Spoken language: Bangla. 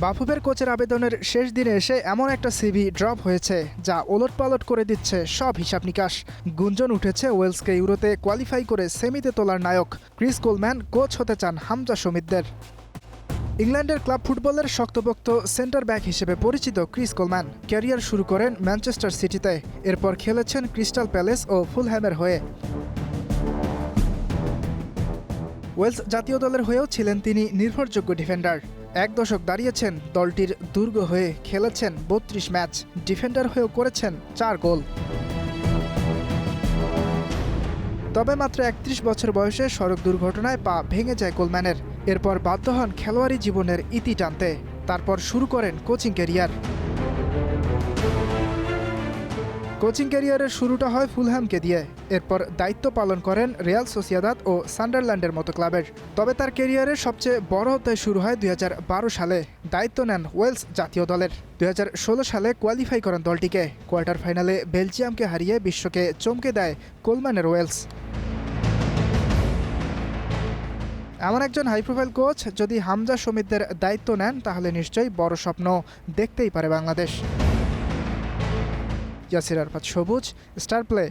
বাফুফের কোচের আবেদনের শেষ দিনে এসে এমন একটা সিভি ড্রপ হয়েছে যা ওলটপালট করে দিচ্ছে সব হিসাব নিকাশ। গুঞ্জন উঠেছে ওয়েলসকে ইউরোতে কোয়ালিফাই করে সেমিতে তোলার নায়ক ক্রিস কোলম্যান কোচ হতে চান হামজা শমিতদের। ইংল্যান্ডের ক্লাব ফুটবলের শক্তপোক্ত সেন্টার ব্যাক হিসেবে পরিচিত ক্রিস কোলম্যান ক্যারিয়ার শুরু করেন ম্যানচেস্টার সিটিতে। এরপর খেলেছেন ক্রিস্টাল প্যালেস ও ফুলহ্যামের হয়ে। ওয়েলস জাতীয় দলের হয়েও ছিলেন তিনি নির্ভরযোগ্য ডিফেন্ডার। এক দশক দাঁড়িয়েছেন দলটির দুর্গ হয়ে, খেলেছেন ৩২ ম্যাচ, ডিফেন্ডার হয়েও করেছেন ৪ গোল। তবে মাত্র ৩১ বছর বয়সে সড়ক দুর্ঘটনায় পা ভেঙে যায় কোলম্যানের। এরপর বাধ্য হন খেলোয়াড়ি জীবনের ইতি টানতে। তারপর শুরু করেন কোচিং ক্যারিয়ার। কোচিং ক্যারিয়ারের শুরুটা হয় ফুলহ্যামকে দিয়ে। এরপর দায়িত্ব পালন করেন রিয়াল সোসিয়েদাদ ও সান্ডারল্যান্ডের মতো ক্লাবের। তবে তার ক্যারিয়ারের সবচেয়ে বড় অধ্যায় শুরু হয় ২০১২ সালে। দায়িত্ব নেন ওয়েলস জাতীয় দলের। ২০১৬ সালে কোয়ালিফাই করেন দলটিকে। কোয়ার্টার ফাইনালে বেলজিয়ামকে হারিয়ে বিশ্বকে চমকে দেয় কোলম্যানের ওয়েলস। এমন একজন হাই প্রোফাইল কোচ যদি হামজা শমিতদের দায়িত্ব নেন, তাহলে নিশ্চয়ই বড় স্বপ্ন দেখতেই পারে বাংলাদেশ। ইয়াসির আরাফাত সবুজ, স্টার প্লে।